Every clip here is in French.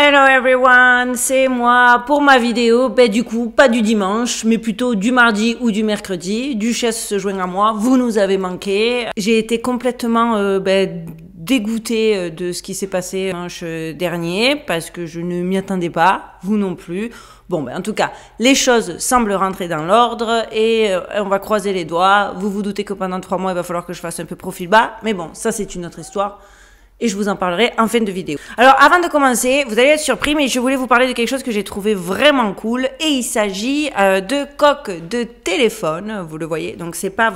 Hello everyone, c'est moi pour ma vidéo, du coup pas du dimanche mais plutôt du mardi ou du mercredi. Duchesse se joint à moi, vous nous avez manqué. J'ai été complètement dégoûtée de ce qui s'est passé dimanche dernier parce que je ne m'y attendais pas, vous non plus. Bon, en tout cas, les choses semblent rentrer dans l'ordre et on va croiser les doigts. Vous vous doutez que pendant 3 mois, il va falloir que je fasse un peu profil bas, mais bon, ça c'est une autre histoire. Et je vous en parlerai en fin de vidéo. Alors, avant de commencer, vous allez être surpris, mais je voulais vous parler de quelque chose que j'ai trouvé vraiment cool. Et il s'agit de coques de téléphone, vous le voyez. Donc, ce n'est pas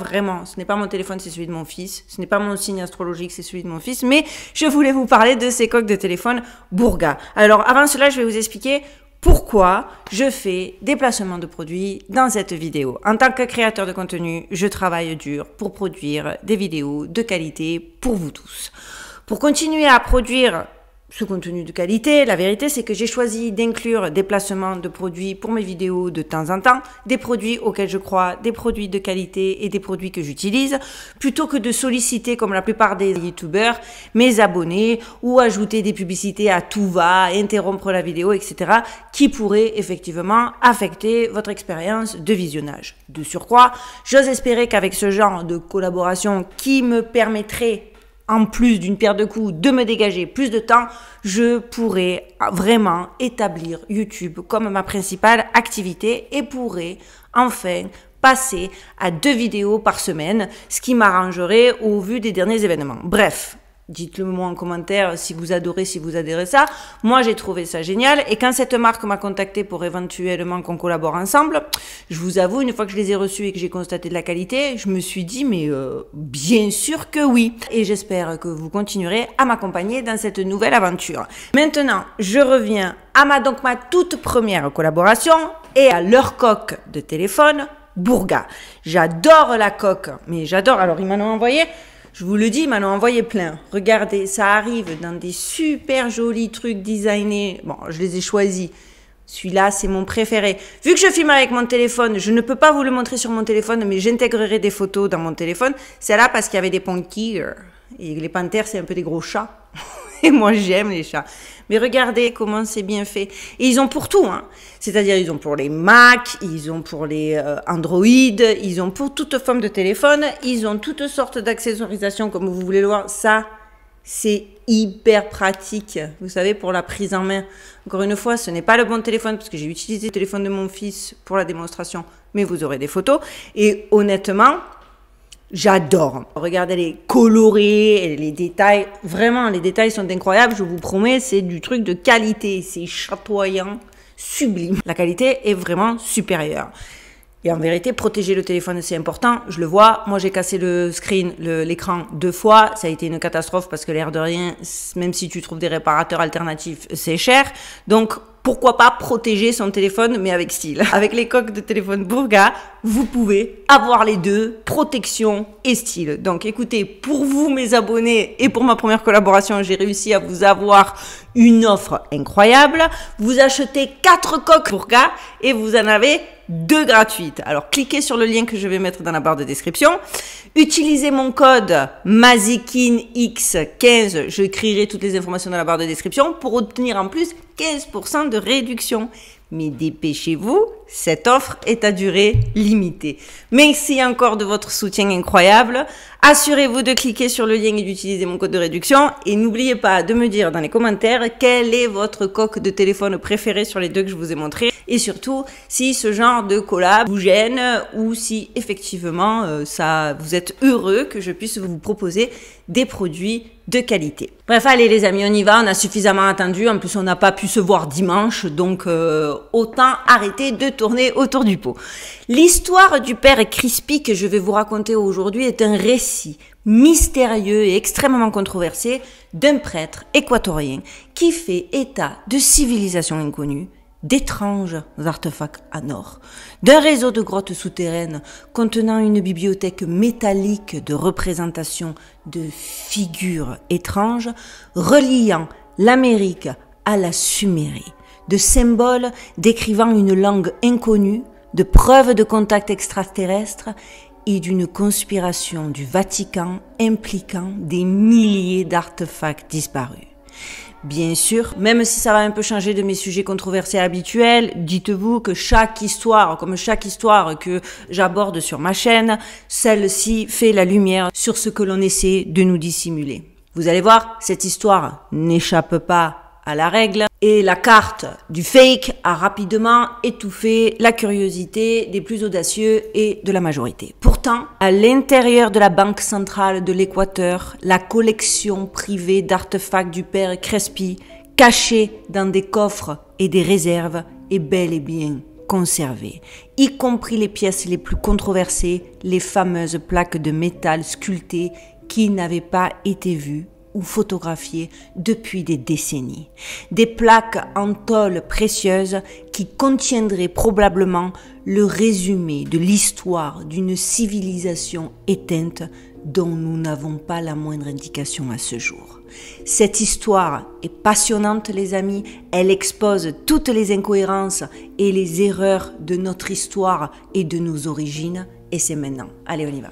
mon téléphone, c'est celui de mon fils. Ce n'est pas mon signe astrologique, c'est celui de mon fils. Mais je voulais vous parler de ces coques de téléphone Bourga. Alors, avant cela, je vais vous expliquer pourquoi je fais des placements de produits dans cette vidéo. En tant que créateur de contenu, je travaille dur pour produire des vidéos de qualité pour vous tous. Pour continuer à produire ce contenu de qualité, la vérité c'est que j'ai choisi d'inclure des placements de produits pour mes vidéos de temps en temps, des produits auxquels je crois, des produits de qualité et des produits que j'utilise, plutôt que de solliciter comme la plupart des youtubeurs mes abonnés ou ajouter des publicités à tout va, interrompre la vidéo, etc. qui pourraient effectivement affecter votre expérience de visionnage. De surcroît, j'ose espérer qu'avec ce genre de collaboration qui me permettrait en plus d'une paire de coups, de me dégager plus de temps, je pourrais vraiment établir YouTube comme ma principale activité et pourrais enfin passer à 2 vidéos par semaine, ce qui m'arrangerait au vu des derniers événements. Bref, dites-le moi en commentaire si vous adorez, si vous adhérez ça. Moi, j'ai trouvé ça génial. Et quand cette marque m'a contacté pour éventuellement qu'on collabore ensemble, je vous avoue, une fois que je les ai reçus et que j'ai constaté de la qualité, je me suis dit, mais bien sûr que oui. Et j'espère que vous continuerez à m'accompagner dans cette nouvelle aventure. Maintenant, je reviens à ma toute première collaboration et à leur coque de téléphone Bourga. J'adore la coque, mais j'adore. Alors, ils m'en ont envoyé. Je vous le dis, ils m'en ont envoyé plein. Regardez, ça arrive dans des super jolis trucs designés. Bon, je les ai choisis. Celui-là, c'est mon préféré. Vu que je filme avec mon téléphone, je ne peux pas vous le montrer sur mon téléphone, mais j'intégrerai des photos dans mon téléphone. C'est là parce qu'il y avait des panthères. Et les panthères, c'est un peu des gros chats. Et moi, j'aime les chats. Mais regardez comment c'est bien fait. Et ils ont pour tout, hein. C'est-à-dire, ils ont pour les Mac, ils ont pour les Android, ils ont pour toute forme de téléphone, ils ont toutes sortes d'accessoirisation, comme vous voulez le voir. Ça, c'est hyper pratique. Vous savez, pour la prise en main. Encore une fois, ce n'est pas le bon téléphone, parce que j'ai utilisé le téléphone de mon fils pour la démonstration, mais vous aurez des photos. Et honnêtement, j'adore. Regardez les colorés, les détails. Vraiment, les détails sont incroyables. Je vous promets, c'est du truc de qualité. C'est chatoyant, sublime. La qualité est vraiment supérieure. Et en vérité, protéger le téléphone, c'est important. Je le vois. Moi, j'ai cassé l'écran 2 fois. Ça a été une catastrophe parce que l'air de rien, même si tu trouves des réparateurs alternatifs, c'est cher. Donc, pourquoi pas protéger son téléphone, mais avec style. Avec les coques de téléphone Bourga, vous pouvez avoir les deux, protection et style. Donc écoutez, pour vous mes abonnés et pour ma première collaboration, j'ai réussi à vous avoir une offre incroyable. Vous achetez 4 coques Bourga et vous en avez 2 gratuites. Alors cliquez sur le lien que je vais mettre dans la barre de description. Utilisez mon code MAZIKINX15. Je écrirai toutes les informations dans la barre de description pour obtenir en plus 15% de réduction. Mais dépêchez-vous, cette offre est à durée limitée. Merci encore de votre soutien incroyable. Assurez-vous de cliquer sur le lien et d'utiliser mon code de réduction. Et n'oubliez pas de me dire dans les commentaires quelle est votre coque de téléphone préférée sur les 2 que je vous ai montrés. Et surtout, si ce genre de collab vous gêne ou si effectivement vous êtes heureux que je puisse vous proposer des produits de qualité. Bref, allez les amis, on y va, on a suffisamment attendu, en plus on n'a pas pu se voir dimanche, donc autant arrêter de tourner autour du pot. L'histoire du père Crispy que je vais vous raconter aujourd'hui est un récit mystérieux et extrêmement controversé d'un prêtre équatorien qui fait état de civilisations inconnues, d'étranges artefacts en or, d'un réseau de grottes souterraines contenant une bibliothèque métallique de représentations de figures étranges reliant l'Amérique à la Sumérie, de symboles décrivant une langue inconnue, de preuves de contact extraterrestre et d'une conspiration du Vatican impliquant des milliers d'artefacts disparus. Bien sûr, même si ça va un peu changer de mes sujets controversés habituels, dites-vous que chaque histoire, comme chaque histoire que j'aborde sur ma chaîne, celle-ci fait la lumière sur ce que l'on essaie de nous dissimuler. Vous allez voir, cette histoire n'échappe pas à la règle et la carte du fake a rapidement étouffé la curiosité des plus audacieux et de la majorité. Pourtant, à l'intérieur de la Banque centrale de l'Équateur, la collection privée d'artefacts du père Crespi, cachée dans des coffres et des réserves, est bel et bien conservée, y compris les pièces les plus controversées, les fameuses plaques de métal sculptées qui n'avaient pas été vues ou photographiées depuis des décennies. Des plaques en tôle précieuse qui contiendraient probablement le résumé de l'histoire d'une civilisation éteinte dont nous n'avons pas la moindre indication à ce jour. Cette histoire est passionnante, les amis. Elle expose toutes les incohérences et les erreurs de notre histoire et de nos origines. Et c'est maintenant. Allez, on y va.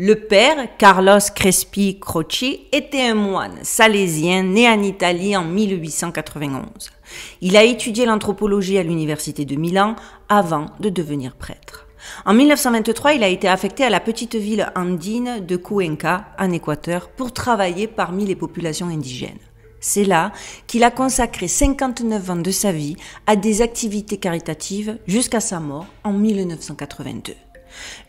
Le père, Carlos Crespi Croce, était un moine salésien né en Italie en 1891. Il a étudié l'anthropologie à l'université de Milan avant de devenir prêtre. En 1923, il a été affecté à la petite ville andine de Cuenca, en Équateur, pour travailler parmi les populations indigènes. C'est là qu'il a consacré 59 ans de sa vie à des activités caritatives jusqu'à sa mort en 1982.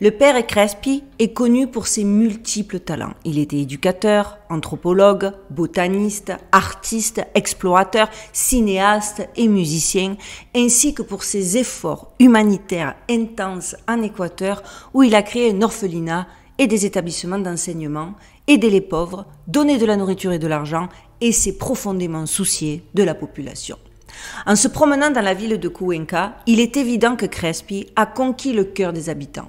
Le père Crespi est connu pour ses multiples talents. Il était éducateur, anthropologue, botaniste, artiste, explorateur, cinéaste et musicien, ainsi que pour ses efforts humanitaires intenses en Équateur, où il a créé un orphelinat et des établissements d'enseignement, aidé les pauvres, donné de la nourriture et de l'argent, et s'est profondément soucié de la population. En se promenant dans la ville de Cuenca, il est évident que Crespi a conquis le cœur des habitants.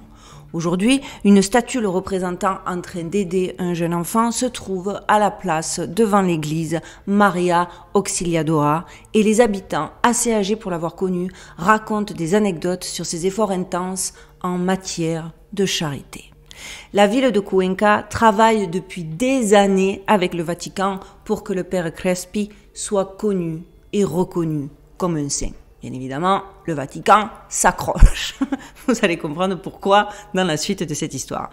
Aujourd'hui, une statue le représentant en train d'aider un jeune enfant se trouve à la place devant l'église Maria Auxiliadora et les habitants, assez âgés pour l'avoir connu, racontent des anecdotes sur ses efforts intenses en matière de charité. La ville de Cuenca travaille depuis des années avec le Vatican pour que le père Crespi soit connu et reconnu comme un saint. Bien évidemment, le Vatican s'accroche. Vous allez comprendre pourquoi dans la suite de cette histoire.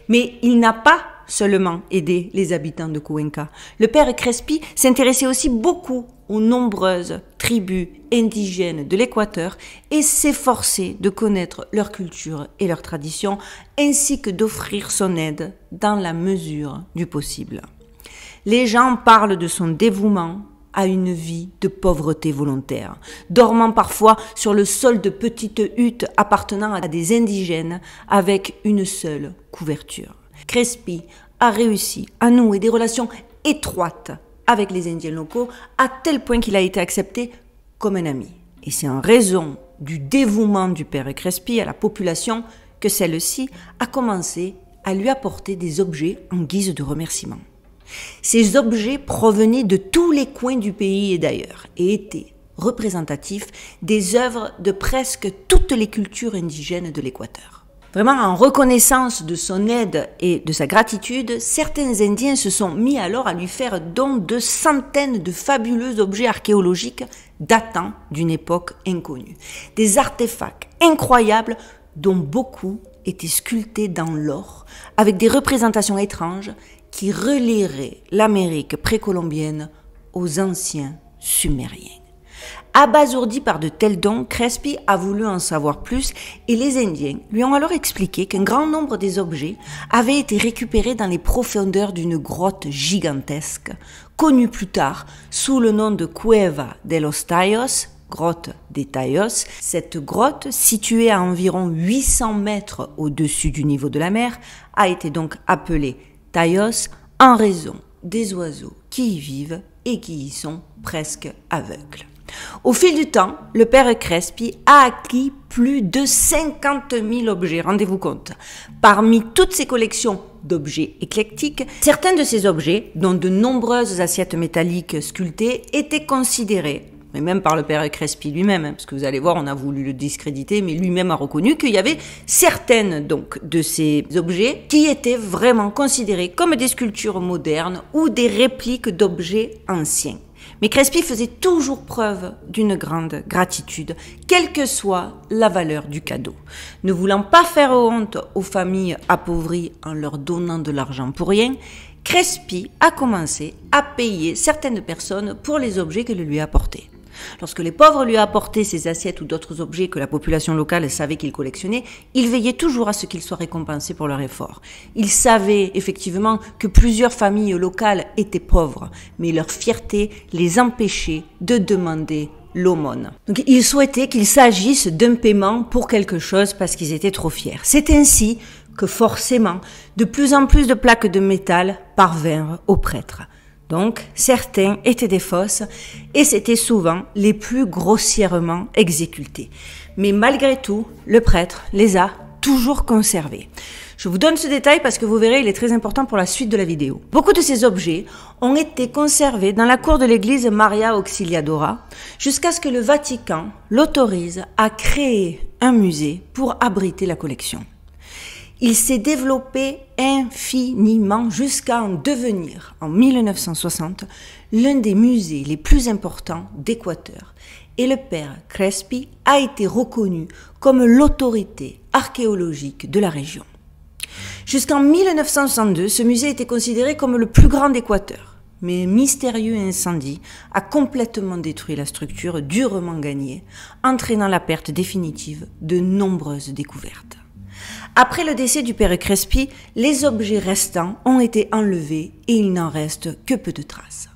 Mais il n'a pas seulement aidé les habitants de Cuenca. Le père Crespi s'intéressait aussi beaucoup aux nombreuses tribus indigènes de l'Équateur et s'efforçait de connaître leur culture et leurs traditions, ainsi que d'offrir son aide dans la mesure du possible. Les gens parlent de son dévouement à une vie de pauvreté volontaire, dormant parfois sur le sol de petites huttes appartenant à des indigènes avec une seule couverture. Crespi a réussi à nouer des relations étroites avec les Indiens locaux à tel point qu'il a été accepté comme un ami. Et c'est en raison du dévouement du père Crespi à la population que celle-ci a commencé à lui apporter des objets en guise de remerciement. Ces objets provenaient de tous les coins du pays et d'ailleurs et étaient représentatifs des œuvres de presque toutes les cultures indigènes de l'Équateur. Vraiment, en reconnaissance de son aide et de sa gratitude, certains Indiens se sont mis alors à lui faire don de centaines de fabuleux objets archéologiques datant d'une époque inconnue. Des artefacts incroyables dont beaucoup étaient sculptés dans l'or, avec des représentations étranges qui relieraient l'Amérique précolombienne aux anciens Sumériens. Abasourdi par de tels dons, Crespi a voulu en savoir plus et les Indiens lui ont alors expliqué qu'un grand nombre des objets avaient été récupérés dans les profondeurs d'une grotte gigantesque, connue plus tard sous le nom de Cueva de los Tayos, grotte des Tayos. Cette grotte, située à environ 800 mètres au-dessus du niveau de la mer, a été donc appelée Tayos en raison des oiseaux qui y vivent et qui y sont presque aveugles. Au fil du temps, le père Crespi a acquis plus de 50 000 objets, rendez-vous compte. Parmi toutes ces collections d'objets éclectiques. Certains de ces objets, dont de nombreuses assiettes métalliques sculptées, étaient considérés, et même par le père Crespi lui-même, parce que vous allez voir, on a voulu le discréditer, mais lui-même a reconnu qu'il y avait certaines donc de ces objets qui étaient vraiment considérés comme des sculptures modernes ou des répliques d'objets anciens. Mais Crespi faisait toujours preuve d'une grande gratitude, quelle que soit la valeur du cadeau. Ne voulant pas faire honte aux familles appauvries en leur donnant de l'argent pour rien, Crespi a commencé à payer certaines personnes pour les objets qu'elles lui apportaient. Lorsque les pauvres lui apportaient ces assiettes ou d'autres objets que la population locale savait qu'il collectionnait, il veillait toujours à ce qu'ils soient récompensés pour leur effort. Il savait effectivement que plusieurs familles locales étaient pauvres, mais leur fierté les empêchait de demander l'aumône. Donc il souhaitait qu'il s'agisse d'un paiement pour quelque chose parce qu'ils étaient trop fiers. C'est ainsi que forcément, de plus en plus de plaques de métal parvinrent aux prêtres. Donc, certains étaient des fausses et c'était souvent les plus grossièrement exécutés. Mais malgré tout, le prêtre les a toujours conservés. Je vous donne ce détail parce que vous verrez, il est très important pour la suite de la vidéo. Beaucoup de ces objets ont été conservés dans la cour de l'église Maria Auxiliadora jusqu'à ce que le Vatican l'autorise à créer un musée pour abriter la collection. Il s'est développé infiniment jusqu'à en devenir, en 1960, l'un des musées les plus importants d'Équateur. Et le père Crespi a été reconnu comme l'autorité archéologique de la région. Jusqu'en 1962, ce musée était considéré comme le plus grand d'Équateur. Mais un mystérieux incendie a complètement détruit la structure durement gagnée, entraînant la perte définitive de nombreuses découvertes. Après le décès du père Crespi, les objets restants ont été enlevés et il n'en reste que peu de traces.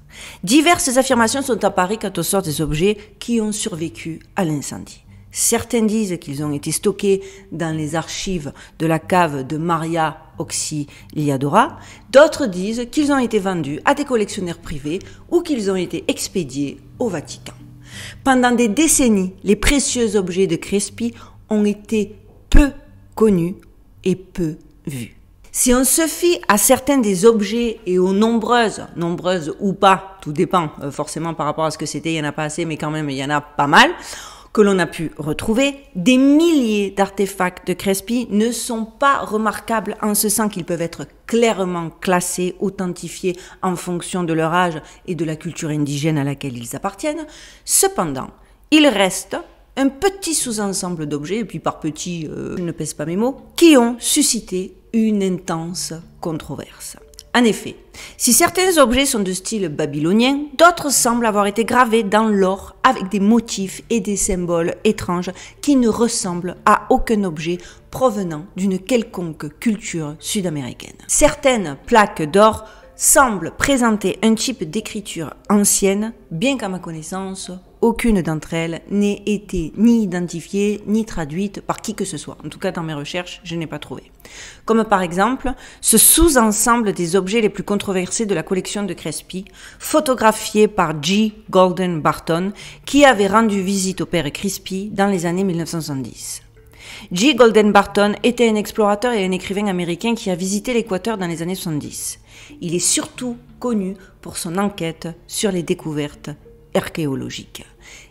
Diverses affirmations sont apparues quant au sort des objets qui ont survécu à l'incendie. Certains disent qu'ils ont été stockés dans les archives de la cave de Maria Auxiliadora, d'autres disent qu'ils ont été vendus à des collectionneurs privés ou qu'ils ont été expédiés au Vatican. Pendant des décennies, les précieux objets de Crespi ont été peu connus et peu vus. Si on se fie à certains des objets et aux nombreuses ou pas, tout dépend forcément par rapport à ce que c'était, il n'y en a pas assez, mais quand même il y en a pas mal, que l'on a pu retrouver, des milliers d'artefacts de Crespi ne sont pas remarquables en ce sens qu'ils peuvent être clairement classés, authentifiés en fonction de leur âge et de la culture indigène à laquelle ils appartiennent. Cependant, il reste un petit sous-ensemble d'objets, et puis par petit, je ne pèse pas mes mots, qui ont suscité une intense controverse. En effet, si certains objets sont de style babylonien, d'autres semblent avoir été gravés dans l'or avec des motifs et des symboles étranges qui ne ressemblent à aucun objet provenant d'une quelconque culture sud-américaine. Certaines plaques d'or semblent présenter un type d'écriture ancienne, bien qu'à ma connaissance, aucune d'entre elles n'ait été ni identifiée ni traduite par qui que ce soit. En tout cas, dans mes recherches, je n'ai pas trouvé. Comme par exemple, ce sous-ensemble des objets les plus controversés de la collection de Crespi, photographié par G. Golden Barton, qui avait rendu visite au père Crespi dans les années 1970. G. Golden Barton était un explorateur et un écrivain américain qui a visité l'Équateur dans les années 70. Il est surtout connu pour son enquête sur les découvertes archéologiques.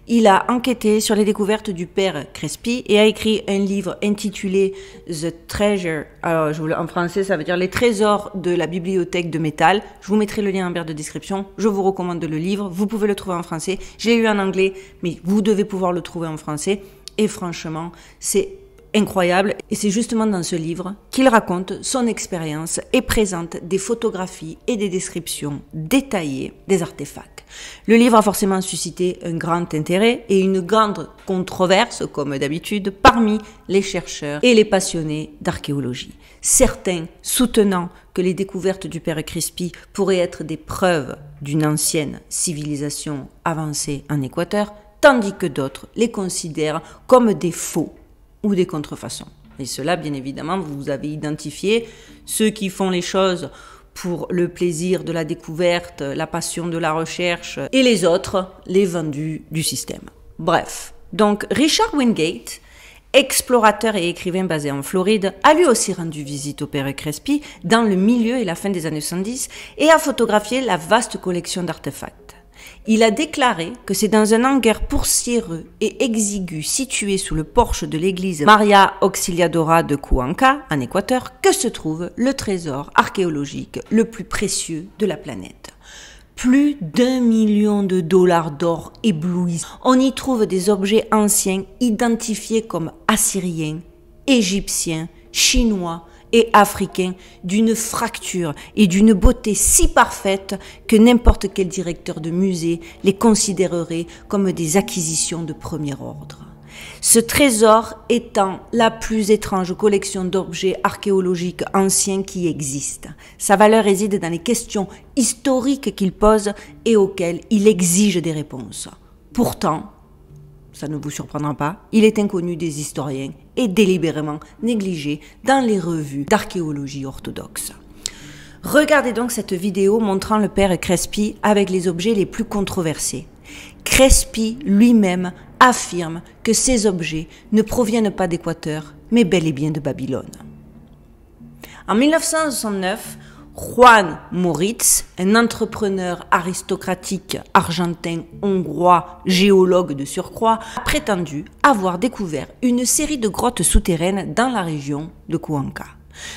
Il a enquêté sur les découvertes du père Crespi et a écrit un livre intitulé The Treasure. Alors, en français, ça veut dire les trésors de la bibliothèque de métal. Je vous mettrai le lien en barre de description. Je vous recommande de le lire. Vous pouvez le trouver en français. Je l'ai eu en anglais, mais vous devez pouvoir le trouver en français. Et franchement, c'est incroyable. Et c'est justement dans ce livre qu'il raconte son expérience et présente des photographies et des descriptions détaillées des artefacts. Le livre a forcément suscité un grand intérêt et une grande controverse, comme d'habitude, parmi les chercheurs et les passionnés d'archéologie. Certains soutenant que les découvertes du père Crespi pourraient être des preuves d'une ancienne civilisation avancée en Équateur, tandis que d'autres les considèrent comme des faux ou des contrefaçons. Et cela, bien évidemment, vous avez identifié ceux qui font les choses pour le plaisir de la découverte, la passion de la recherche, et les autres, les vendus du système. Bref, donc Richard Wingate explorateur et écrivain basé en Floride, a lui aussi rendu visite au père Crespi dans le milieu et la fin des années 70 et a photographié la vaste collection d'artefacts. Il a déclaré que c'est dans un hangar poussiéreux et exigu situé sous le porche de l'église Maria Auxiliadora de Cuenca, en Équateur, que se trouve le trésor archéologique le plus précieux de la planète. Plus d'1 million de dollars d'or éblouissant. On y trouve des objets anciens identifiés comme assyriens, égyptiens, chinois et africains d'une fracture et d'une beauté si parfaite que n'importe quel directeur de musée les considérerait comme des acquisitions de premier ordre. Ce trésor étant la plus étrange collection d'objets archéologiques anciens qui existe. Sa valeur réside dans les questions historiques qu'il pose et auxquelles il exige des réponses. Pourtant, ça ne vous surprendra pas, il est inconnu des historiens et délibérément négligé dans les revues d'archéologie orthodoxe. Regardez donc cette vidéo montrant le père Crespi avec les objets les plus controversés. Crespi lui-même affirme que ces objets ne proviennent pas d'Équateur, mais bel et bien de Babylone. En 1969, Juan Moritz, un entrepreneur aristocratique argentin-hongrois, géologue de surcroît, a prétendu avoir découvert une série de grottes souterraines dans la région de Cuenca.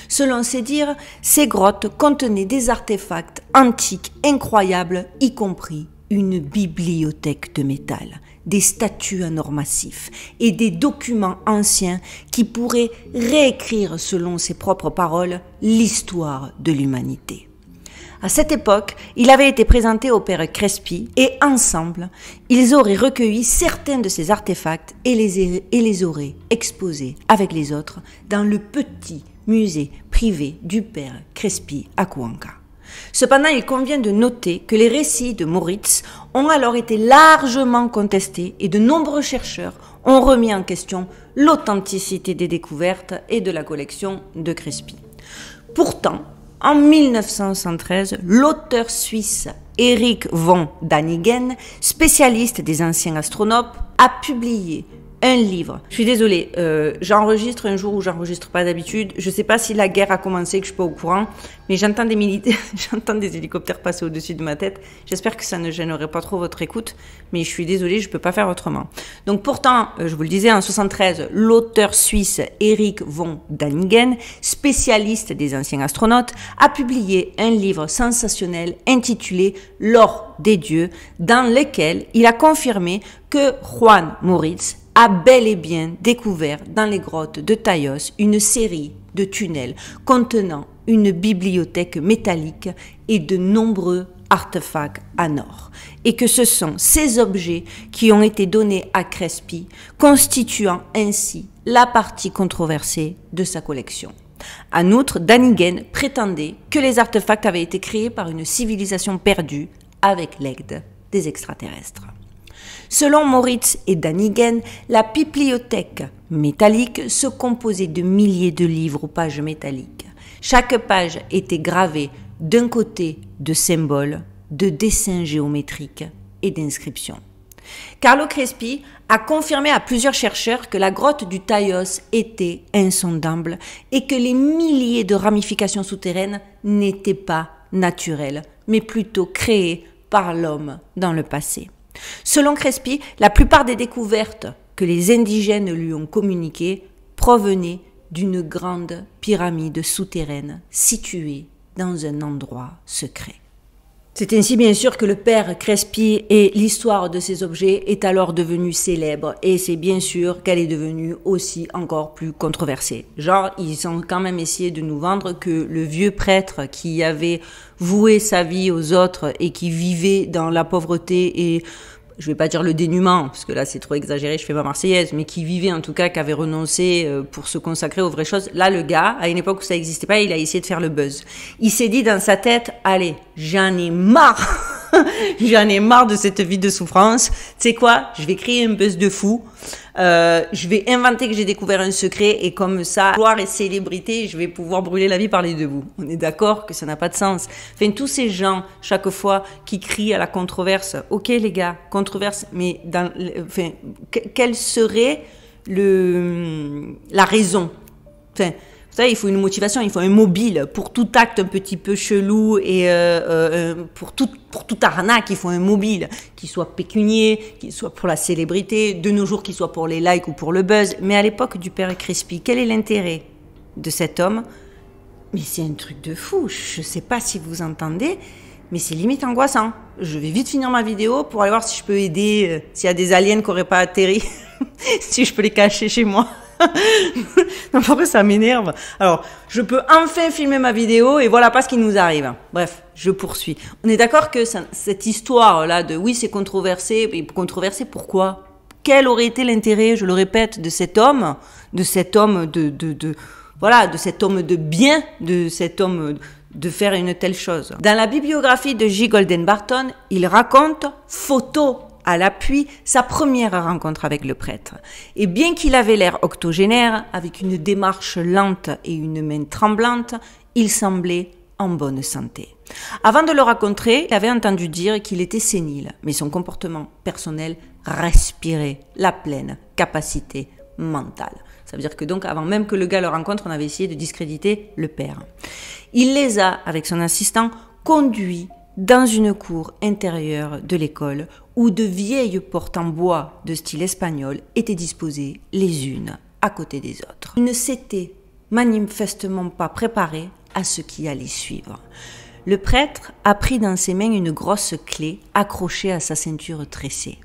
Selon ses dires, ces grottes contenaient des artefacts antiques incroyables, y compris une bibliothèque de métal, des statues en or massif et des documents anciens qui pourraient réécrire, selon ses propres paroles, l'histoire de l'humanité. À cette époque, il avait été présenté au père Crespi et ensemble, ils auraient recueilli certains de ces artefacts et les auraient exposés avec les autres dans le petit musée privé du père Crespi à Cuenca. Cependant, il convient de noter que les récits de Moritz ont alors été largement contestés et de nombreux chercheurs ont remis en question l'authenticité des découvertes et de la collection de Crespi. Pourtant, en 1973, l'auteur suisse Erich von Däniken, spécialiste des anciens astronautes, a publié un livre. Je suis désolée, j'enregistre un jour où j'enregistre pas d'habitude. Je sais pas si la guerre a commencé, que je suis pas au courant, mais j'entends des militaires, j'entends des hélicoptères passer au-dessus de ma tête. J'espère que ça ne gênerait pas trop votre écoute, mais je suis désolée, je peux pas faire autrement. Donc pourtant, je vous le disais, en 73, l'auteur suisse Erich von Däniken, spécialiste des anciens astronautes, a publié un livre sensationnel intitulé L'or des dieux, dans lequel il a confirmé que Juan Moritz a bel et bien découvert dans les grottes de Taillos une série de tunnels contenant une bibliothèque métallique et de nombreux artefacts en or, et que ce sont ces objets qui ont été donnés à Crespi, constituant ainsi la partie controversée de sa collection. En outre, Däniken prétendait que les artefacts avaient été créés par une civilisation perdue avec l'aide des extraterrestres. Selon Moritz et Däniken, la bibliothèque métallique se composait de milliers de livres aux pages métalliques. Chaque page était gravée d'un côté de symboles, de dessins géométriques et d'inscriptions. Carlo Crespi a confirmé à plusieurs chercheurs que la grotte du Taillos était insondable et que les milliers de ramifications souterraines n'étaient pas naturelles, mais plutôt créées par l'homme dans le passé. Selon Crespi, la plupart des découvertes que les indigènes lui ont communiquées provenaient d'une grande pyramide souterraine située dans un endroit secret. C'est ainsi bien sûr que le père Crespi et l'histoire de ces objets est alors devenue célèbre, et c'est bien sûr qu'elle est devenue aussi encore plus controversée. Genre, ils ont quand même essayé de nous vendre que le vieux prêtre qui avait voué sa vie aux autres et qui vivait dans la pauvreté et, je vais pas dire le dénuement, parce que là c'est trop exagéré, je fais ma marseillaise, mais qui vivait en tout cas, qui avait renoncé pour se consacrer aux vraies choses. Là, le gars, à une époque où ça n'existait pas, il a essayé de faire le buzz. Il s'est dit dans sa tête, allez, j'en ai marre, j'en ai marre de cette vie de souffrance. Tu sais quoi, je vais créer un buzz de fou. Je vais inventer que j'ai découvert un secret et comme ça, gloire et célébrité, je vais pouvoir brûler la vie par les deux bouts. On est d'accord que ça n'a pas de sens. Enfin, tous ces gens, chaque fois, qui crient à la controverse, ok les gars, controverse, mais quelle serait la raison. Enfin, vous savez, il faut une motivation, il faut un mobile. Pour tout acte un petit peu chelou et pour toute arnaque, il faut un mobile. Qu'il soit pécunier, qu'il soit pour la célébrité, de nos jours qu'il soit pour les likes ou pour le buzz. Mais à l'époque du père Crespi, quel est l'intérêt de cet homme? Mais c'est un truc de fou, je sais pas si vous entendez, mais c'est limite angoissant. Je vais vite finir ma vidéo pour aller voir si je peux aider, s'il y a des aliens qui n'auraient pas atterri, si je peux les cacher chez moi. Non, après ça m'énerve. Alors, je peux enfin filmer ma vidéo et voilà pas ce qui nous arrive. Bref, je poursuis. On est d'accord que cette histoire-là de oui, c'est controversé, mais controversé pourquoi? Quel aurait été l'intérêt, je le répète, de cet homme voilà, de cet homme de bien, de cet homme de faire une telle chose. Dans la bibliographie de J. Golden Barton, il raconte, photo à l'appui, sa première rencontre avec le prêtre. Et bien qu'il avait l'air octogénaire, avec une démarche lente et une main tremblante, il semblait en bonne santé. Avant de le rencontrer, il avait entendu dire qu'il était sénile, mais son comportement personnel respirait la pleine capacité mentale. Ça veut dire que donc, avant même que le gars le rencontre, on avait essayé de discréditer le père. Il les a, avec son assistant, conduits dans une cour intérieure de l'école où de vieilles portes en bois de style espagnol étaient disposées les unes à côté des autres. Il ne s'était manifestement pas préparé à ce qui allait suivre. Le prêtre a pris dans ses mains une grosse clé accrochée à sa ceinture tressée.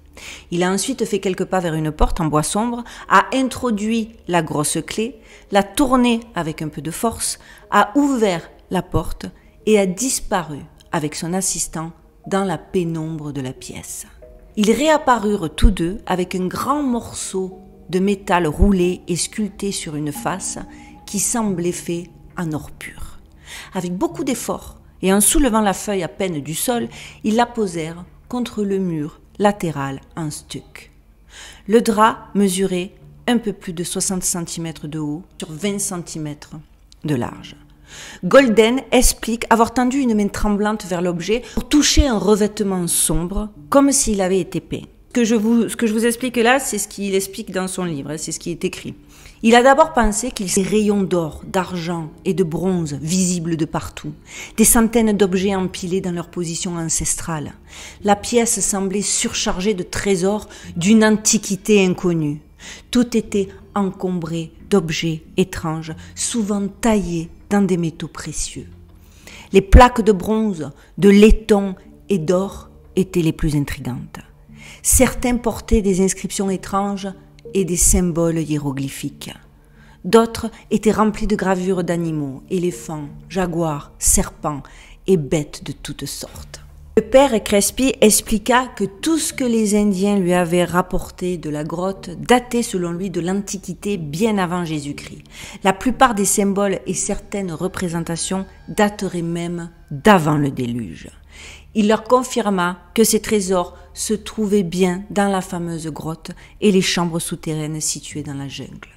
Il a ensuite fait quelques pas vers une porte en bois sombre, a introduit la grosse clé, l'a tournée avec un peu de force, a ouvert la porte et a disparu avec son assistant dans la pénombre de la pièce. Ils réapparurent tous deux avec un grand morceau de métal roulé et sculpté sur une face qui semblait fait en or pur. Avec beaucoup d'efforts et en soulevant la feuille à peine du sol, ils la posèrent contre le mur latéral en stuc. Le drap mesurait un peu plus de 60 cm de haut sur 20 cm de large. Golden explique avoir tendu une main tremblante vers l'objet pour toucher un revêtement sombre, comme s'il avait été peint. Ce que je vous explique là, c'est ce qu'il explique dans son livre, c'est ce qui est écrit. Il a d'abord pensé qu'il y avait des rayons d'or, d'argent et de bronze visibles de partout, des centaines d'objets empilés dans leur position ancestrale. La pièce semblait surchargée de trésors d'une antiquité inconnue. Tout était encombré d'objets étranges, souvent taillés dans des métaux précieux. Les plaques de bronze, de laiton et d'or étaient les plus intrigantes. Certains portaient des inscriptions étranges et des symboles hiéroglyphiques. D'autres étaient remplis de gravures d'animaux, éléphants, jaguars, serpents et bêtes de toutes sortes. Le père Crespi expliqua que tout ce que les Indiens lui avaient rapporté de la grotte datait selon lui de l'Antiquité bien avant Jésus-Christ. La plupart des symboles et certaines représentations dateraient même d'avant le déluge. Il leur confirma que ces trésors se trouvaient bien dans la fameuse grotte et les chambres souterraines situées dans la jungle.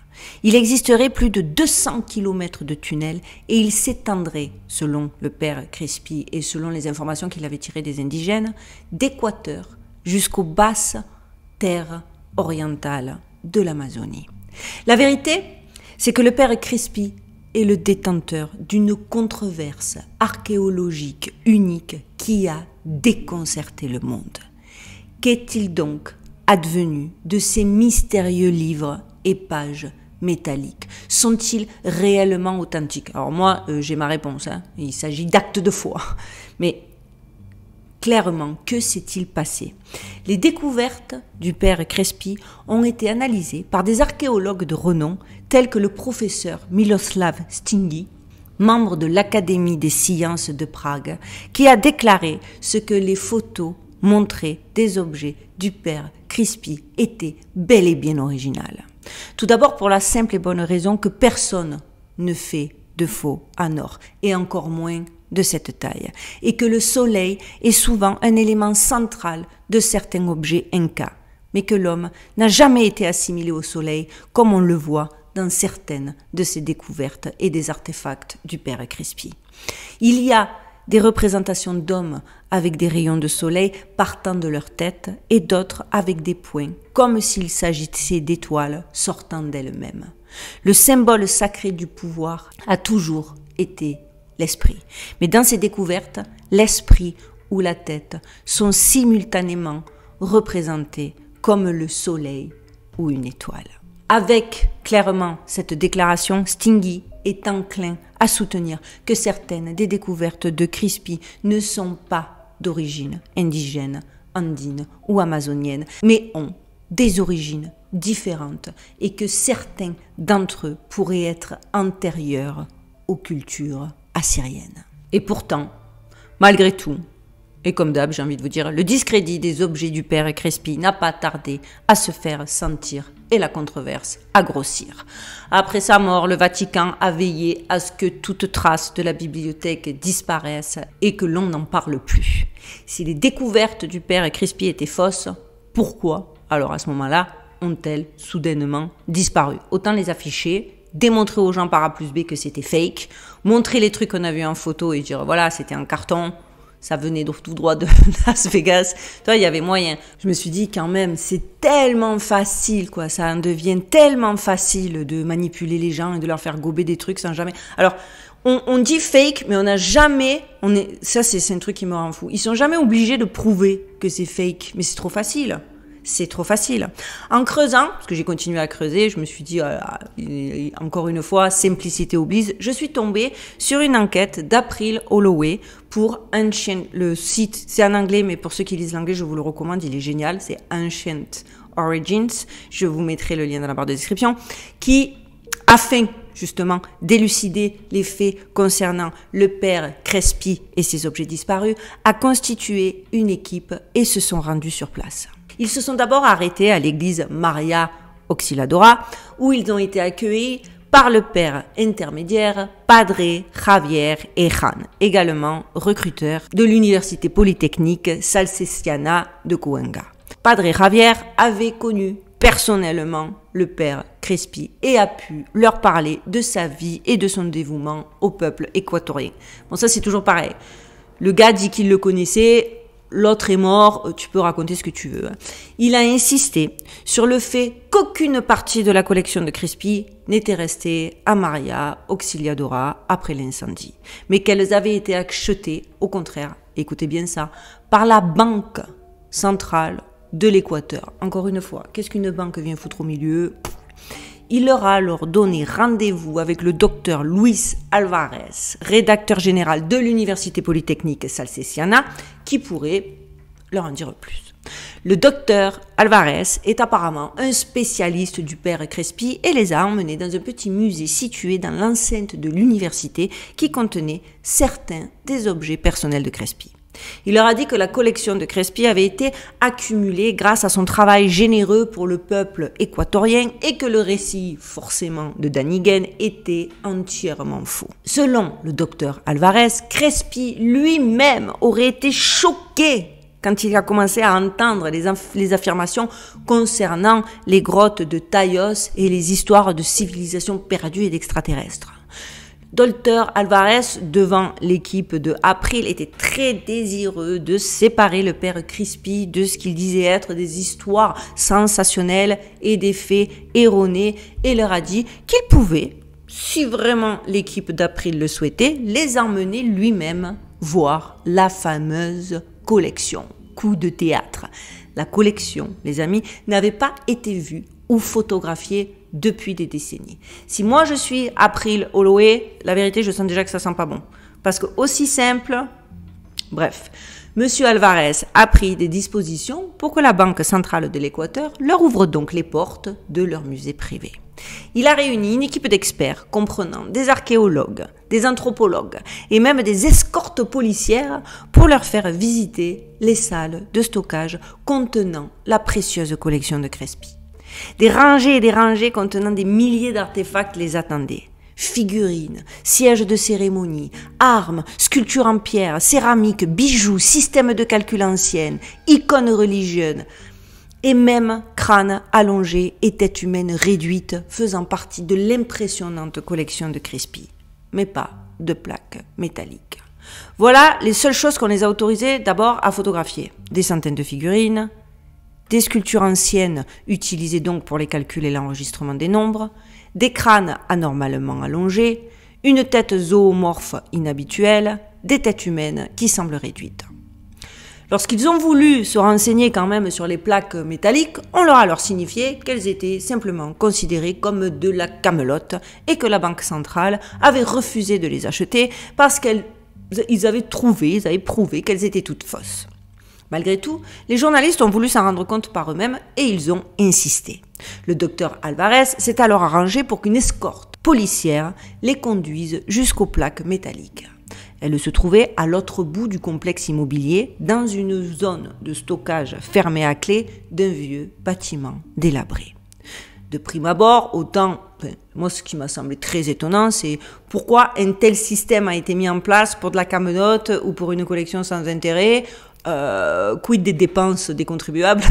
Il existerait plus de 200 km de tunnels et il s'étendrait, selon le père Crespi et selon les informations qu'il avait tirées des indigènes, d'Équateur jusqu'aux basses terres orientales de l'Amazonie. La vérité, c'est que le père Crespi est le détenteur d'une controverse archéologique unique qui a déconcerté le monde. Qu'est-il donc advenu de ces mystérieux livres et pages métalliques? Sont-ils réellement authentiques? Alors moi, j'ai ma réponse, il s'agit d'actes de foi. Mais clairement, que s'est-il passé? Les découvertes du père Crespi ont été analysées par des archéologues de renom tels que le professeur Miloslav Stingy, membre de l'Académie des sciences de Prague, qui a déclaré ce que les photos montraient des objets du père Crespi étaient bel et bien originales. Tout d'abord pour la simple et bonne raison que personne ne fait de faux en or, et encore moins de cette taille, et que le soleil est souvent un élément central de certains objets incas, mais que l'homme n'a jamais été assimilé au soleil comme on le voit dans certaines de ces découvertes et des artefacts du père Crespi. Il y a des représentations d'hommes avec des rayons de soleil partant de leur tête et d'autres avec des points, comme s'il s'agissait d'étoiles sortant d'elles-mêmes. Le symbole sacré du pouvoir a toujours été l'esprit. Mais dans ces découvertes, l'esprit ou la tête sont simultanément représentés comme le soleil ou une étoile. Avec clairement cette déclaration, Stingy est enclin à soutenir que certaines des découvertes de Crispy ne sont pas d'origine indigène, andine ou amazonienne, mais ont des origines différentes et que certains d'entre eux pourraient être antérieurs aux cultures assyriennes. Et pourtant, malgré tout, et comme d'hab, j'ai envie de vous dire, le discrédit des objets du père Crespi n'a pas tardé à se faire sentir et la controverse à grossir. Après sa mort, le Vatican a veillé à ce que toute trace de la bibliothèque disparaisse et que l'on n'en parle plus. Si les découvertes du père Crespi étaient fausses, pourquoi, alors à ce moment-là, ont-elles soudainement disparu? Autant les afficher, démontrer aux gens par A plus B que c'était fake, montrer les trucs qu'on a vus en photo et dire voilà, c'était un carton. Ça venait tout droit de Las Vegas. Toi, il y avait moyen. Je me suis dit quand même, c'est tellement facile, quoi. Ça en devient tellement facile de manipuler les gens et de leur faire gober des trucs sans jamais. Alors, on dit fake, mais on n'a jamais. Ça, c'est un truc qui me rend fou. Ils sont jamais obligés de prouver que c'est fake, mais c'est trop facile. C'est trop facile. En creusant, parce que j'ai continué à creuser, je me suis dit, encore une fois, simplicité oblige, je suis tombée sur une enquête d'April Holloway pour Ancient, le site, c'est en anglais, mais pour ceux qui lisent l'anglais, je vous le recommande, il est génial, c'est Ancient Origins, je vous mettrai le lien dans la barre de description, qui, afin justement d'élucider les faits concernant le père Crespi et ses objets disparus, a constitué une équipe et se sont rendus sur place. Ils se sont d'abord arrêtés à l'église Maria Auxiliadora, où ils ont été accueillis par le père intermédiaire Padre Javier Ejan, également recruteur de l'université polytechnique Salesiana de Cuenca. Padre Javier avait connu personnellement le père Crespi et a pu leur parler de sa vie et de son dévouement au peuple équatorien. Bon, ça c'est toujours pareil. Le gars dit qu'il le connaissait. L'autre est mort, tu peux raconter ce que tu veux. Il a insisté sur le fait qu'aucune partie de la collection de Crespi n'était restée à Maria Auxiliadora après l'incendie, mais qu'elles avaient été achetées, au contraire, écoutez bien ça, par la Banque centrale de l'Équateur. Encore une fois, qu'est-ce qu'une banque vient foutre au milieu ? Il leur a alors donné rendez-vous avec le docteur Luis Alvarez, rédacteur général de l'Université Polytechnique Salesiana, qui pourrait leur en dire plus. Le docteur Alvarez est apparemment un spécialiste du père Crespi et les a emmenés dans un petit musée situé dans l'enceinte de l'université qui contenait certains des objets personnels de Crespi. Il leur a dit que la collection de Crespi avait été accumulée grâce à son travail généreux pour le peuple équatorien et que le récit, forcément, de Danigen était entièrement faux. Selon le docteur Alvarez, Crespi lui-même aurait été choqué quand il a commencé à entendre les affirmations concernant les grottes de Taïos et les histoires de civilisations perdues et d'extraterrestres. Dr Alvarez, devant l'équipe de April, était très désireux de séparer le père Crespi de ce qu'il disait être des histoires sensationnelles et des faits erronés et leur a dit qu'il pouvait, si vraiment l'équipe d'April le souhaitait, les emmener lui-même voir la fameuse collection. Coup de théâtre. La collection, les amis, n'avait pas été vue ou photographiée depuis des décennies. Si moi je suis April Holloway, la vérité, je sens déjà que ça sent pas bon. Parce que aussi simple, bref, Monsieur Alvarez a pris des dispositions pour que la Banque centrale de l'Équateur leur ouvre donc les portes de leur musée privé. Il a réuni une équipe d'experts comprenant des archéologues, des anthropologues et même des escortes policières pour leur faire visiter les salles de stockage contenant la précieuse collection de Crespi. Des rangées et des rangées contenant des milliers d'artefacts les attendaient. Figurines, sièges de cérémonie, armes, sculptures en pierre, céramique, bijoux, systèmes de calcul anciennes, icônes religieuses et même crânes allongés et têtes humaines réduites faisant partie de l'impressionnante collection de Crespi, mais pas de plaques métalliques. Voilà les seules choses qu'on les a autorisées d'abord à photographier. Des centaines de figurines, des sculptures anciennes utilisées donc pour les calculs et l'enregistrement des nombres, des crânes anormalement allongés, une tête zoomorphe inhabituelle, des têtes humaines qui semblent réduites. Lorsqu'ils ont voulu se renseigner quand même sur les plaques métalliques, on leur a alors signifié qu'elles étaient simplement considérées comme de la camelote et que la Banque centrale avait refusé de les acheter parce qu'ils avaient prouvé qu'elles étaient toutes fausses. Malgré tout, les journalistes ont voulu s'en rendre compte par eux-mêmes et ils ont insisté. Le docteur Alvarez s'est alors arrangé pour qu'une escorte policière les conduise jusqu'aux plaques métalliques. Elles se trouvaient à l'autre bout du complexe immobilier, dans une zone de stockage fermée à clé d'un vieux bâtiment délabré. De prime abord, moi ce qui m'a semblé très étonnant, c'est pourquoi un tel système a été mis en place pour de la camelote ou pour une collection sans intérêt. Quid des dépenses des contribuables?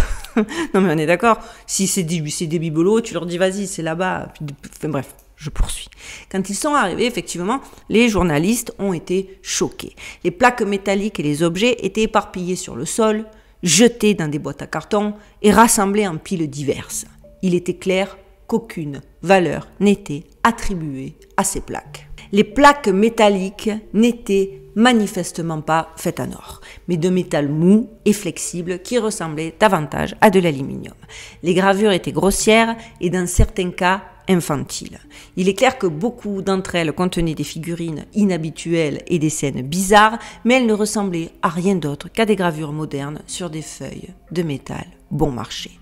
Non mais on est d'accord, si c'est des bibelots, tu leur dis vas-y, c'est là-bas. Enfin bref, je poursuis. Quand ils sont arrivés, effectivement, les journalistes ont été choqués. Les plaques métalliques et les objets étaient éparpillés sur le sol, jetés dans des boîtes à carton et rassemblés en piles diverses. Il était clair qu'aucune valeur n'était attribuée à ces plaques. Les plaques métalliques n'étaient manifestement pas faites en or, mais de métal mou et flexible qui ressemblait davantage à de l'aluminium. Les gravures étaient grossières et dans certains cas infantiles. Il est clair que beaucoup d'entre elles contenaient des figurines inhabituelles et des scènes bizarres, mais elles ne ressemblaient à rien d'autre qu'à des gravures modernes sur des feuilles de métal bon marché.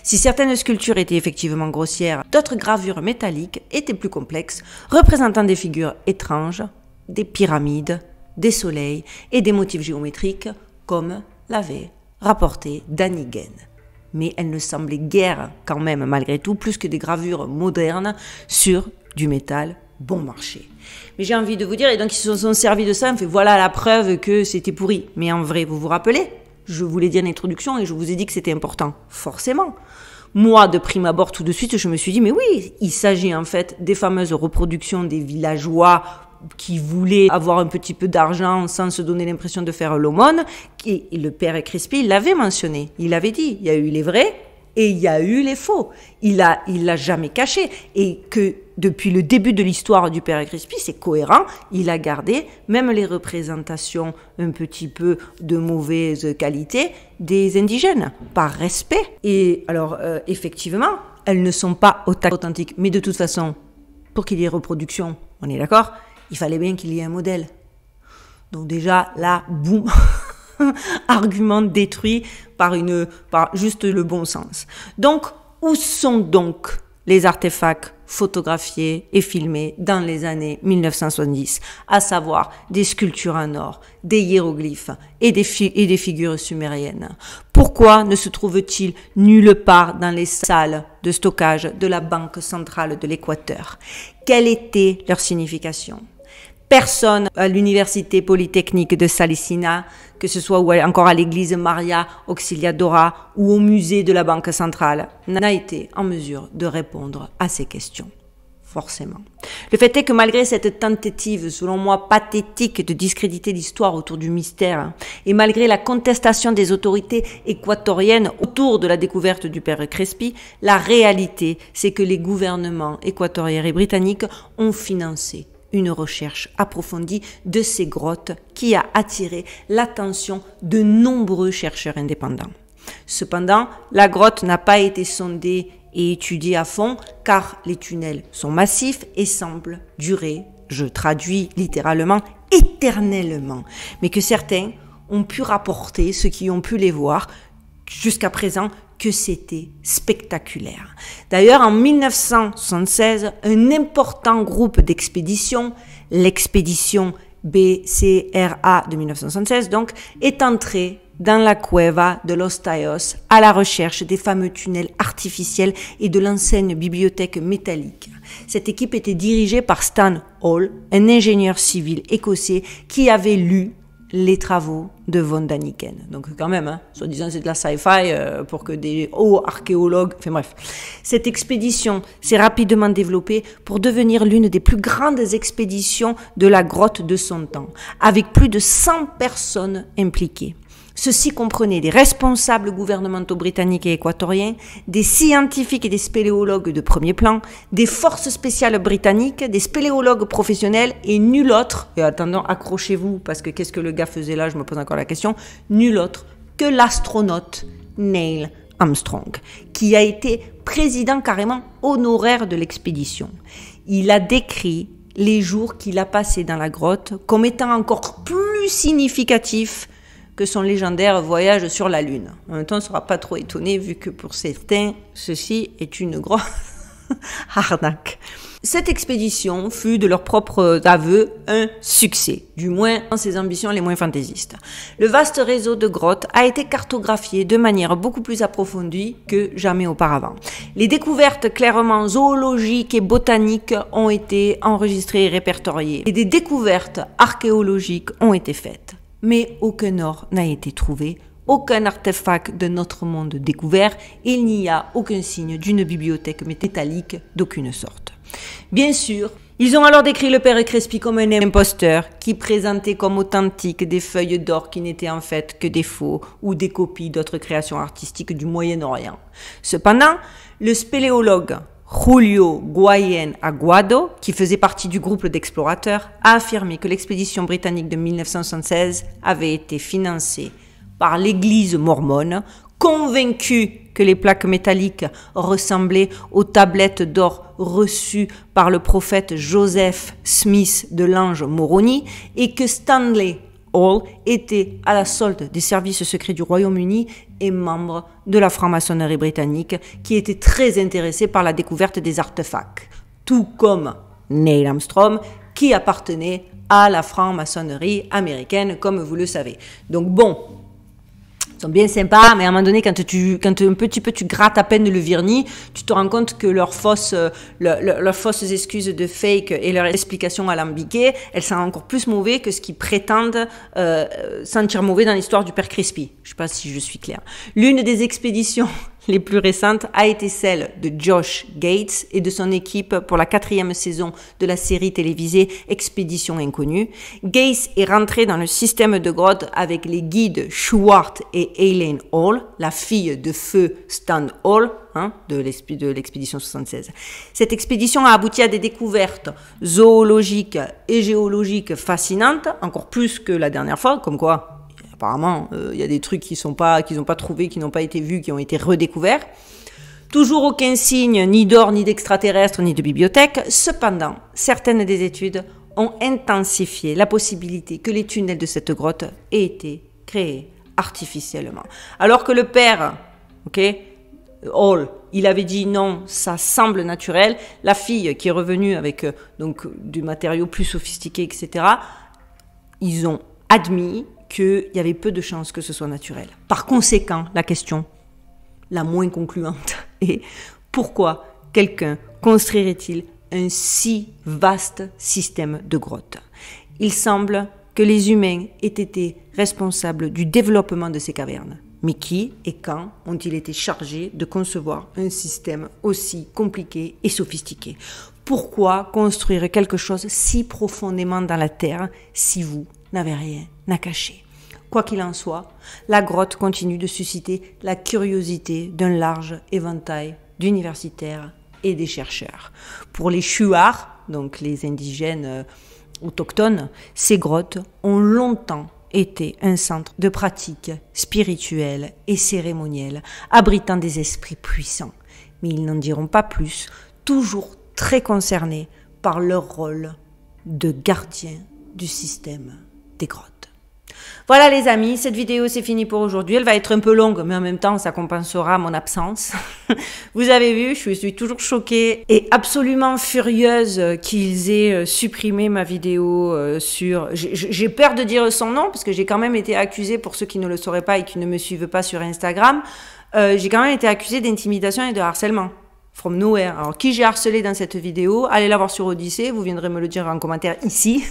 Si certaines sculptures étaient effectivement grossières, d'autres gravures métalliques étaient plus complexes, représentant des figures étranges, des pyramides, des soleils et des motifs géométriques, comme l'avait rapporté Danny Gehn. Mais elles ne semblaient guère, quand même, malgré tout, plus que des gravures modernes sur du métal bon marché. Mais j'ai envie de vous dire, et donc ils se sont servis de ça, on fait voilà la preuve que c'était pourri. Mais en vrai, vous vous rappelez ? Je vous l'ai dit en introduction et je vous ai dit que c'était important. Forcément. Moi, de prime abord, tout de suite, je me suis dit, mais oui, il s'agit en fait des fameuses reproductions des villageois qui voulaient avoir un petit peu d'argent sans se donner l'impression de faire l'aumône. Et le père Crespi l'avait mentionné. Il avait dit, il y a eu les vrais et il y a eu les faux. Il l'a jamais caché. Et que depuis le début de l'histoire du père Crespi, c'est cohérent. Il a gardé même les représentations un petit peu de mauvaise qualité des indigènes, par respect. Et alors, effectivement, elles ne sont pas authentiques. Mais de toute façon, pour qu'il y ait reproduction, on est d'accord ? Il fallait bien qu'il y ait un modèle. Donc déjà, là, boum, argument détruit par juste le bon sens. Donc, où sont donc les artefacts photographiés et filmés dans les années 1970, à savoir des sculptures en or, des hiéroglyphes et des figures sumériennes? Pourquoi ne se trouve-t-il nulle part dans les salles de stockage de la Banque centrale de l'Équateur? Quelle était leur signification? Personne à l'université polytechnique de Salicina, que ce soit ou encore à l'église Maria Auxiliadora ou au musée de la Banque centrale, n'a été en mesure de répondre à ces questions. Forcément. Le fait est que malgré cette tentative, selon moi, pathétique de discréditer l'histoire autour du mystère, et malgré la contestation des autorités équatoriennes autour de la découverte du père Crespi, la réalité, c'est que les gouvernements équatoriens et britanniques ont financé une recherche approfondie de ces grottes qui a attiré l'attention de nombreux chercheurs indépendants. Cependant, la grotte n'a pas été sondée et étudiée à fond car les tunnels sont massifs et semblent durer, je traduis littéralement, éternellement. Mais que certains ont pu rapporter, ceux qui ont pu les voir jusqu'à présent, que c'était spectaculaire. D'ailleurs, en 1976, un important groupe d'expéditions, l'expédition BCRA de 1976, donc, est entré dans la cueva de Los Tayos à la recherche des fameux tunnels artificiels et de l'ancienne bibliothèque métallique. Cette équipe était dirigée par Stan Hall, un ingénieur civil écossais qui avait lu les travaux de von Daniken. Donc quand même, hein, soi-disant c'est de la sci-fi pour que des hauts archéologues... Enfin bref. Cette expédition s'est rapidement développée pour devenir l'une des plus grandes expéditions de la grotte de son temps, avec plus de 100 personnes impliquées. Ceux-ci comprenaient des responsables gouvernementaux britanniques et équatoriens, des scientifiques et des spéléologues de premier plan, des forces spéciales britanniques, des spéléologues professionnels et nul autre, et attendons, accrochez-vous, parce que qu'est-ce que le gars faisait là, je me pose encore la question, nul autre que l'astronaute Neil Armstrong, qui a été président carrément honoraire de l'expédition. Il a décrit les jours qu'il a passés dans la grotte comme étant encore plus significatifs que son légendaire voyage sur la Lune. En même temps, on ne sera pas trop étonné vu que pour certains, ceci est une grosse arnaque. Cette expédition fut, de leur propre aveu, un succès, du moins dans ses ambitions les moins fantaisistes. Le vaste réseau de grottes a été cartographié de manière beaucoup plus approfondie que jamais auparavant. Les découvertes clairement zoologiques et botaniques ont été enregistrées et répertoriées, et des découvertes archéologiques ont été faites. Mais aucun or n'a été trouvé, aucun artefact de notre monde découvert, et il n'y a aucun signe d'une bibliothèque métallique d'aucune sorte. Bien sûr, ils ont alors décrit le père Crespi comme un imposteur qui présentait comme authentique des feuilles d'or qui n'étaient en fait que des faux ou des copies d'autres créations artistiques du Moyen-Orient. Cependant, le spéléologue Julio Guayen Aguado, qui faisait partie du groupe d'explorateurs, a affirmé que l'expédition britannique de 1976 avait été financée par l'église mormone, convaincue que les plaques métalliques ressemblaient aux tablettes d'or reçues par le prophète Joseph Smith de l'Ange Moroni et que Stanley Hall était à la solde des services secrets du Royaume-Uni et membre de la franc-maçonnerie britannique qui était très intéressé par la découverte des artefacts, tout comme Neil Armstrong qui appartenait à la franc-maçonnerie américaine, comme vous le savez. Donc bon, ils sont bien sympas, mais à un moment donné, quand un petit peu tu grattes à peine le vernis, tu te rends compte que leurs fausses excuses de fake et leurs explications alambiquées, elles sont encore plus mauvais que ce qu'ils prétendent sentir mauvais dans l'histoire du père Crespi. Je sais pas si je suis claire. L'une des expéditions les plus récentes a été celle de Josh Gates et de son équipe pour la 4e saison de la série télévisée Expédition Inconnue. Gates est rentré dans le système de grotte avec les guides Shuart et Eileen Hall, la fille de feu Stan Hall, de l'expédition 76. Cette expédition a abouti à des découvertes zoologiques et géologiques fascinantes, encore plus que la dernière fois, comme quoi apparemment, il y a des trucs qu'ils n'ont pas trouvés, qui n'ont pas été vus, qui ont été redécouverts. Toujours aucun signe ni d'or, ni d'extraterrestres, ni de bibliothèque. Cependant, certaines des études ont intensifié la possibilité que les tunnels de cette grotte aient été créés artificiellement. Alors que le père, Hall, il avait dit non, ça semble naturel. La fille qui est revenue avec donc du matériau plus sophistiqué, etc., ils ont admis qu'il y avait peu de chances que ce soit naturel. Par conséquent, la question la moins concluante est pourquoi quelqu'un construirait-il un si vaste système de grottes? Il semble que les humains aient été responsables du développement de ces cavernes. Mais qui et quand ont-ils été chargés de concevoir un système aussi compliqué et sophistiqué? Pourquoi construire quelque chose si profondément dans la terre si vous n'avez rien à cacher? Quoi qu'il en soit, la grotte continue de susciter la curiosité d'un large éventail d'universitaires et des chercheurs. Pour les Shuar, donc les indigènes autochtones, ces grottes ont longtemps été un centre de pratiques spirituelles et cérémonielles, abritant des esprits puissants. Mais ils n'en diront pas plus, toujours très concernés par leur rôle de gardiens du système des grottes. Voilà les amis, cette vidéo c'est fini pour aujourd'hui. Elle va être un peu longue, mais en même temps ça compensera mon absence. Vous avez vu, je suis toujours choquée et absolument furieuse qu'ils aient supprimé ma vidéo sur... J'ai peur de dire son nom, parce que j'ai quand même été accusée, pour ceux qui ne le sauraient pas et qui ne me suivent pas sur Instagram, j'ai quand même été accusée d'intimidation et de harcèlement. From nowhere. Alors qui j'ai harcelé dans cette vidéo? Allez la voir sur Odyssée, vous viendrez me le dire en commentaire ici.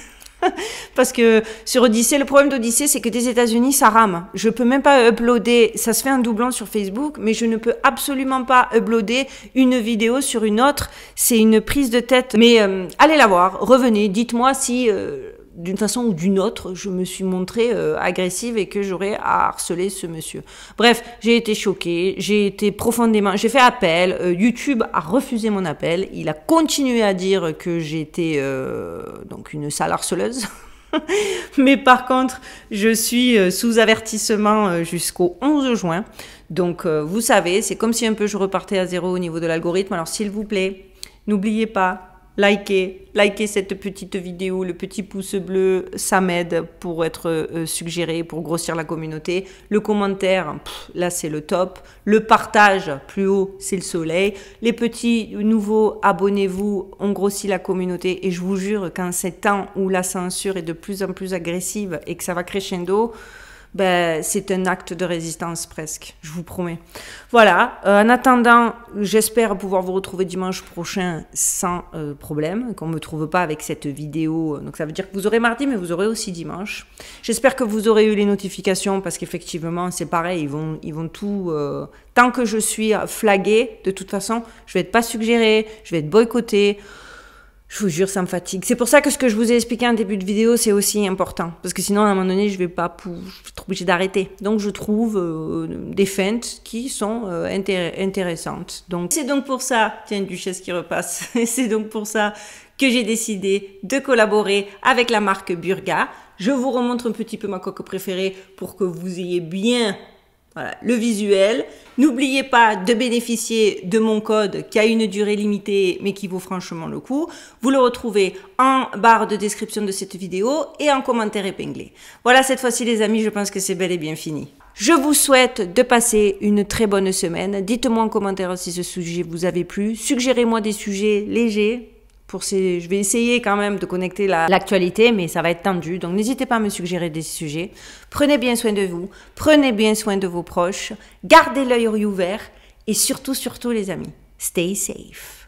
Parce que sur Odyssée, le problème d'Odyssée, c'est que des États-Unis, ça rame. Je peux même pas uploader, ça se fait un doublon sur Facebook, mais je ne peux absolument pas uploader une vidéo sur une autre. C'est une prise de tête. Mais allez la voir, revenez, dites-moi si d'une façon ou d'une autre, je me suis montrée agressive et que j'aurais à harceler ce monsieur. Bref, j'ai été choquée, j'ai fait appel, YouTube a refusé mon appel, il a continué à dire que j'étais donc une sale harceleuse. Mais par contre, je suis sous avertissement jusqu'au 11 juin. Donc, vous savez, c'est comme si un peu je repartais à zéro au niveau de l'algorithme. Alors, s'il vous plaît, n'oubliez pas, likez cette petite vidéo, le petit pouce bleu, ça m'aide pour être suggéré, pour grossir la communauté. Le commentaire, là c'est le top. Le partage, plus haut, c'est le soleil. Les petits nouveaux, abonnez-vous, on grossit la communauté. Et je vous jure qu'en ces temps où la censure est de plus en plus agressive et que ça va crescendo, ben, c'est un acte de résistance presque, je vous promets. Voilà, en attendant, j'espère pouvoir vous retrouver dimanche prochain sans problème, qu'on ne me trouve pas avec cette vidéo. Donc ça veut dire que vous aurez mardi, mais vous aurez aussi dimanche. J'espère que vous aurez eu les notifications, parce qu'effectivement, c'est pareil, ils vont tout... tant que je suis flaguée, de toute façon, je vais être pas suggérée, je vais être boycottée. Je vous jure, ça me fatigue. C'est pour ça que ce que je vous ai expliqué en début de vidéo, c'est aussi important. Parce que sinon, à un moment donné, je vais être obligée d'arrêter. Donc, je trouve des feintes qui sont intéressantes. Donc, c'est donc pour ça, tiens, une duchesse qui repasse, c'est donc pour ça que j'ai décidé de collaborer avec la marque Burga. Je vous remontre un petit peu ma coque préférée pour que vous ayez bien... Voilà, le visuel. N'oubliez pas de bénéficier de mon code qui a une durée limitée mais qui vaut franchement le coup. Vous le retrouvez en barre de description de cette vidéo et en commentaire épinglé. Voilà, cette fois-ci les amis, je pense que c'est bel et bien fini. Je vous souhaite de passer une très bonne semaine. Dites-moi en commentaire si ce sujet vous avait plu. Suggérez-moi des sujets légers. Je vais essayer quand même de connecter l'actualité, mais ça va être tendu. Donc, n'hésitez pas à me suggérer des sujets. Prenez bien soin de vous. Prenez bien soin de vos proches. Gardez l'œil ouvert. Et surtout, surtout, les amis, stay safe.